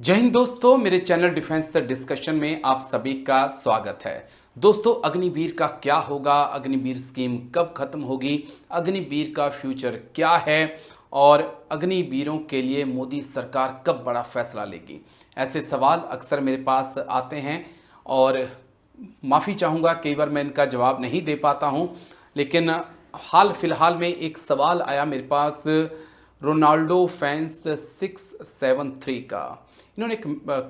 जय हिंद दोस्तों, मेरे चैनल डिफेंस डिस्कशन में आप सभी का स्वागत है। दोस्तों, अग्निवीर का क्या होगा, अग्निवीर स्कीम कब खत्म होगी, अग्निवीर का फ्यूचर क्या है और अग्निवीरों के लिए मोदी सरकार कब बड़ा फैसला लेगी, ऐसे सवाल अक्सर मेरे पास आते हैं और माफ़ी चाहूँगा कई बार मैं इनका जवाब नहीं दे पाता हूँ। लेकिन हाल फिलहाल में एक सवाल आया मेरे पास रोनाल्डो फैंस 673 का। इन्होंने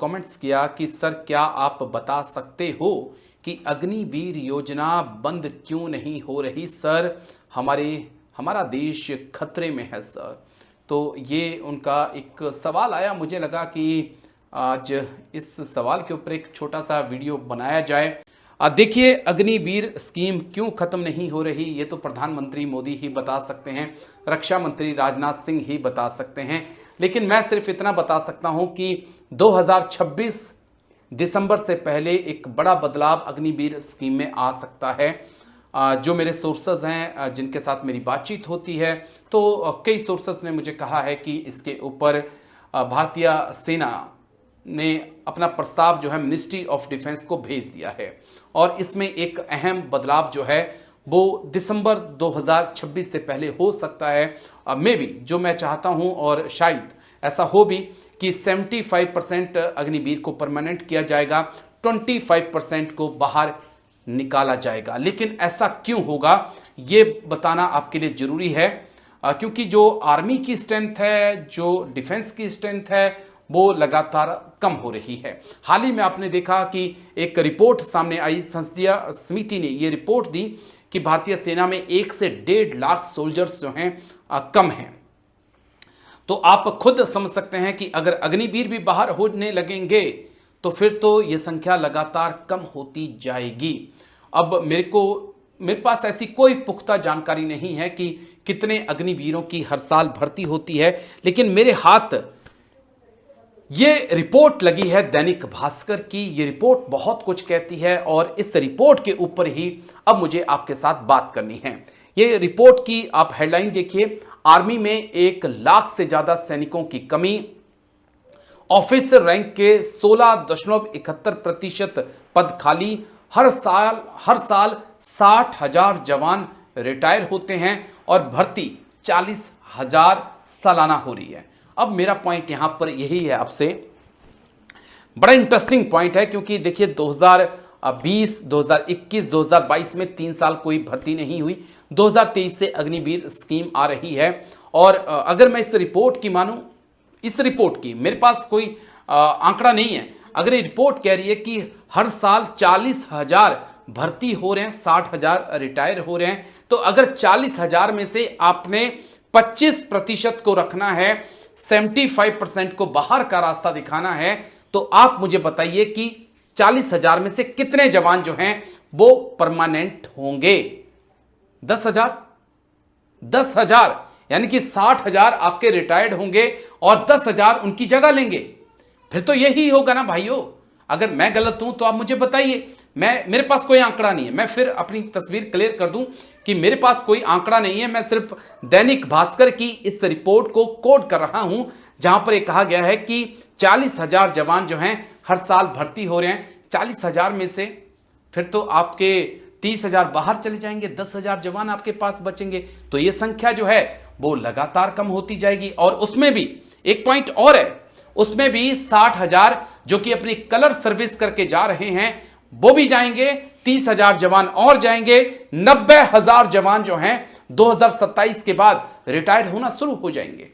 कमेंट्स किया कि सर, क्या आप बता सकते हो कि अग्निवीर योजना बंद क्यों नहीं हो रही सर, हमारा देश खतरे में है सर। तो ये उनका एक सवाल आया, मुझे लगा कि आज इस सवाल के ऊपर एक छोटा सा वीडियो बनाया जाए। देखिए, अग्निवीर स्कीम क्यों खत्म नहीं हो रही ये तो प्रधानमंत्री मोदी ही बता सकते हैं, रक्षा मंत्री राजनाथ सिंह ही बता सकते हैं। लेकिन मैं सिर्फ इतना बता सकता हूं कि 2026 दिसंबर से पहले एक बड़ा बदलाव अग्निवीर स्कीम में आ सकता है। जो मेरे सोर्सेज हैं, जिनके साथ मेरी बातचीत होती है, तो कई सोर्सेज ने मुझे कहा है कि इसके ऊपर भारतीय सेना ने अपना प्रस्ताव जो है मिनिस्ट्री ऑफ डिफेंस को भेज दिया है और इसमें एक अहम बदलाव जो है वो दिसंबर 2026 से पहले हो सकता है। मे बी जो मैं चाहता हूं और शायद ऐसा हो भी कि 75% अग्निवीर को परमानेंट किया जाएगा, 25% को बाहर निकाला जाएगा। लेकिन ऐसा क्यों होगा ये बताना आपके लिए जरूरी है, क्योंकि जो आर्मी की स्ट्रेंथ है, जो डिफेंस की स्ट्रेंथ है, वो लगातार कम हो रही है। हाल ही में आपने देखा कि एक रिपोर्ट सामने आई, संसदीय समिति ने ये रिपोर्ट दी कि भारतीय सेना में 1 से 1.5 लाख सोल्जर्स जो हैं कम हैं। तो आप खुद समझ सकते हैं कि अगर अग्निवीर भी बाहर होने लगेंगे तो फिर तो ये संख्या लगातार कम होती जाएगी। अब मेरे पास ऐसी कोई पुख्ता जानकारी नहीं है कि कितने अग्निवीरों की हर साल भर्ती होती है, लेकिन मेरे हाथ ये रिपोर्ट लगी है दैनिक भास्कर की। ये रिपोर्ट बहुत कुछ कहती है और इस रिपोर्ट के ऊपर ही अब मुझे आपके साथ बात करनी है। ये रिपोर्ट की आप हेडलाइन देखिए, आर्मी में 1 लाख से ज्यादा सैनिकों की कमी, ऑफिसर रैंक के 16.71% पद खाली, हर साल 60,000 जवान रिटायर होते हैं और भर्ती 40,000 सालाना हो रही है। अब मेरा पॉइंट यहां पर यही है, आपसे बड़ा इंटरेस्टिंग पॉइंट है, क्योंकि देखिए 2020, 2021, 2022 में 3 साल कोई भर्ती नहीं हुई। 2023 से अग्निवीर स्कीम आ रही है और अगर मैं इस रिपोर्ट की मानूं, इस रिपोर्ट की मेरे पास कोई आंकड़ा नहीं है, अगर ये रिपोर्ट कह रही है कि हर साल 40,000 भर्ती हो रहे हैं, 60,000 रिटायर हो रहे हैं, तो अगर 40,000 में से आपने 25% को रखना है, 75% को बाहर का रास्ता दिखाना है, तो आप मुझे बताइए कि 40,000 में से कितने जवान जो हैं वो परमानेंट होंगे? 10,000। 10,000 यानी कि 60,000 आपके रिटायर्ड होंगे और 10,000 उनकी जगह लेंगे। फिर तो यही होगा ना भाइयों। अगर मैं गलत हूं तो आप मुझे बताइए। मेरे पास कोई आंकड़ा नहीं है, मैं फिर अपनी तस्वीर क्लियर कर दूं कि मेरे पास कोई आंकड़ा नहीं है। मैं सिर्फ दैनिक भास्कर की इस रिपोर्ट को कोट कर रहा हूं, जहां पर यह कहा गया है कि 40,000 जवान जो हैं हर साल भर्ती हो रहे हैं। 40,000 में से फिर तो आपके 30,000 बाहर चले जाएंगे, 10,000 जवान आपके पास बचेंगे। तो यह संख्या जो है वो लगातार कम होती जाएगी। और उसमें भी एक पॉइंट और है, उसमें भी 60,000 जो कि अपनी कलर सर्विस करके जा रहे हैं वो भी जाएंगे, 30,000 जवान और जाएंगे, 90,000 जवान जो हैं 2027 के बाद रिटायर्ड होना शुरू हो जाएंगे।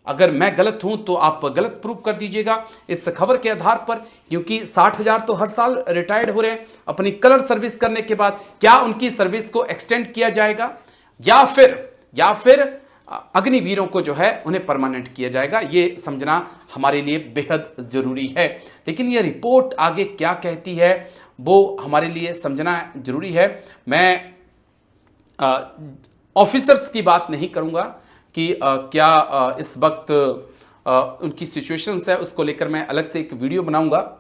अगर मैं गलत हूं तो आप गलत प्रूव कर दीजिएगा इस खबर के आधार पर, क्योंकि 60,000 तो हर साल रिटायर्ड हो रहे हैं अपनी कलर सर्विस करने के बाद। क्या उनकी सर्विस को एक्सटेंड किया जाएगा या फिर अग्निवीरों को जो है उन्हें परमानेंट किया जाएगा? ये समझना हमारे लिए बेहद जरूरी है। लेकिन ये रिपोर्ट आगे क्या कहती है वो हमारे लिए समझना जरूरी है। मैं ऑफिसर्स की बात नहीं करूंगा कि क्या इस वक्त उनकी सिचुएशंस है, उसको लेकर मैं अलग से एक वीडियो बनाऊंगा।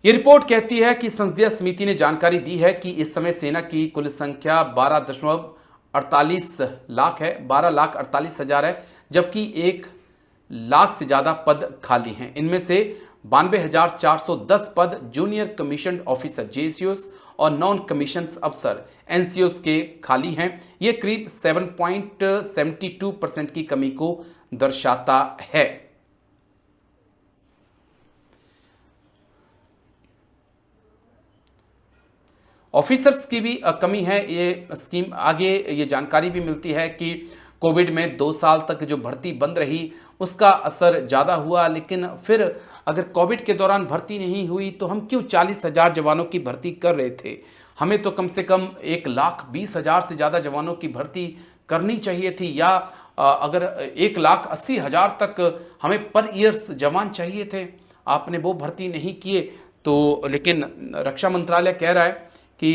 ये रिपोर्ट कहती है कि संसदीय समिति ने जानकारी दी है कि इस समय सेना की कुल संख्या 12.48 लाख है, 12,48,000 है, जबकि 1 लाख से ज़्यादा पद खाली हैं। इनमें से 92,410 पद जूनियर कमीशन ऑफिसर जेसीओस और नॉन कमीशन अफसर एनसीओस के खाली हैं। ये करीब 7.72% की कमी को दर्शाता है। ऑफिसर्स की भी कमी है। ये स्कीम आगे ये जानकारी भी मिलती है कि कोविड में 2 साल तक जो भर्ती बंद रही उसका असर ज़्यादा हुआ, लेकिन फिर अगर कोविड के दौरान भर्ती नहीं हुई तो हम क्यों 40,000 जवानों की भर्ती कर रहे थे। हमें तो कम से कम 1,20,000 से ज़्यादा जवानों की भर्ती करनी चाहिए थी, या अगर 1,80,000 तक हमें पर ईयर्स जवान चाहिए थे। आपने वो भर्ती नहीं किए। तो लेकिन रक्षा मंत्रालय कह रहा है कि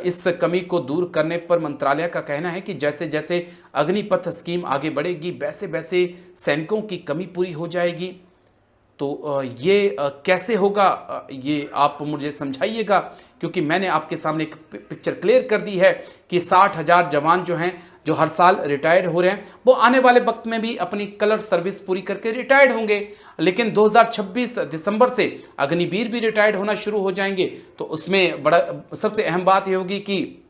इस कमी को दूर करने पर मंत्रालय का कहना है कि जैसे जैसे अग्निपथ स्कीम आगे बढ़ेगी वैसे वैसे सैनिकों की कमी पूरी हो जाएगी। तो ये कैसे होगा, ये आप मुझे समझाइएगा, क्योंकि मैंने आपके सामने एक पिक्चर क्लियर कर दी है कि 60,000 जवान जो हैं, जो हर साल रिटायर्ड हो रहे हैं, वो आने वाले वक्त में भी अपनी कलर सर्विस पूरी करके रिटायर्ड होंगे। लेकिन 2026 दिसंबर से अग्निवीर भी रिटायर्ड होना शुरू हो जाएंगे। तो उसमें बड़ा सबसे अहम बात ये होगी कि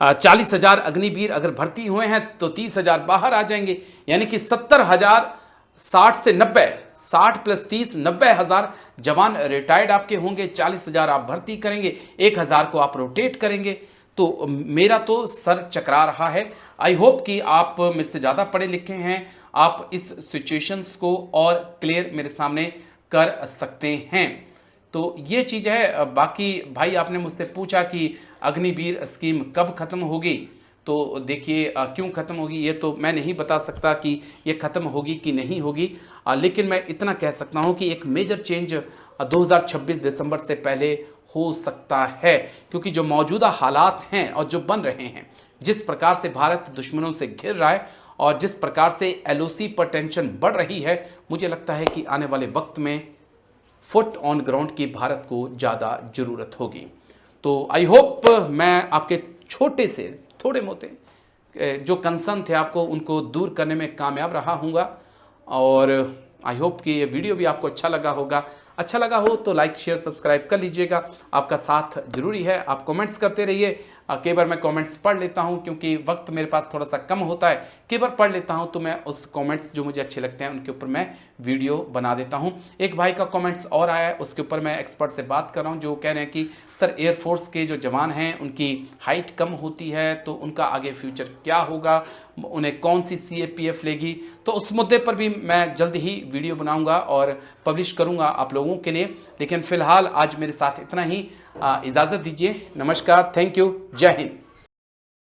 40,000 अग्निवीर अगर भर्ती हुए हैं तो 30,000 बाहर आ जाएंगे, यानी कि 70,000, 60 से 90, 60 प्लस 30, 90,000 जवान रिटायर्ड आपके होंगे। 40,000 आप भर्ती करेंगे, 1,000 को आप रोटेट करेंगे। तो मेरा तो सर चकरा रहा है। आई होप कि आप मुझसे ज़्यादा पढ़े लिखे हैं, आप इस सिचुएशंस को और क्लियर मेरे सामने कर सकते हैं। तो ये चीज़ है। बाकी भाई आपने मुझसे पूछा कि अग्निवीर स्कीम कब ख़त्म होगी, तो देखिए क्यों ख़त्म होगी ये तो मैं नहीं बता सकता कि ये ख़त्म होगी कि नहीं होगी, लेकिन मैं इतना कह सकता हूँ कि एक मेजर चेंज 2026 दिसंबर से पहले हो सकता है। क्योंकि जो मौजूदा हालात हैं और जो बन रहे हैं, जिस प्रकार से भारत दुश्मनों से घिर रहा है और जिस प्रकार से एलओसी पर टेंशन बढ़ रही है, मुझे लगता है कि आने वाले वक्त में फुट ऑन ग्राउंड की भारत को ज़्यादा ज़रूरत होगी। तो आई होप मैं आपके छोटे से थोड़े मोटे जो कंसर्न थे आपको उनको दूर करने में कामयाब रहा हूँगा। और आई होप कि ये वीडियो भी आपको अच्छा लगा होगा। अच्छा लगा हो तो लाइक शेयर सब्सक्राइब कर लीजिएगा। आपका साथ जरूरी है। आप कमेंट्स करते रहिए। कई बार मैं कमेंट्स पढ़ लेता हूं, क्योंकि वक्त मेरे पास थोड़ा सा कम होता है। कई बार पढ़ लेता हूं तो मैं उस कमेंट्स जो मुझे अच्छे लगते हैं उनके ऊपर मैं वीडियो बना देता हूं। एक भाई का कमेंट्स और आया है, उसके ऊपर मैं एक्सपर्ट से बात कर रहा हूं, जो कह रहे हैं कि सर एयरफोर्स के जो जवान हैं उनकी हाइट कम होती है, तो उनका आगे फ्यूचर क्या होगा, उन्हें कौन सी CAPF लेगी। तो उस मुद्दे पर भी मैं जल्द ही वीडियो बनाऊंगा और पब्लिश करूंगा आप लोगों के लिए। लेकिन फिलहाल आज मेरे साथ इतना ही। इजाज़त दीजिए। नमस्कार, थैंक यू, जय हिंद।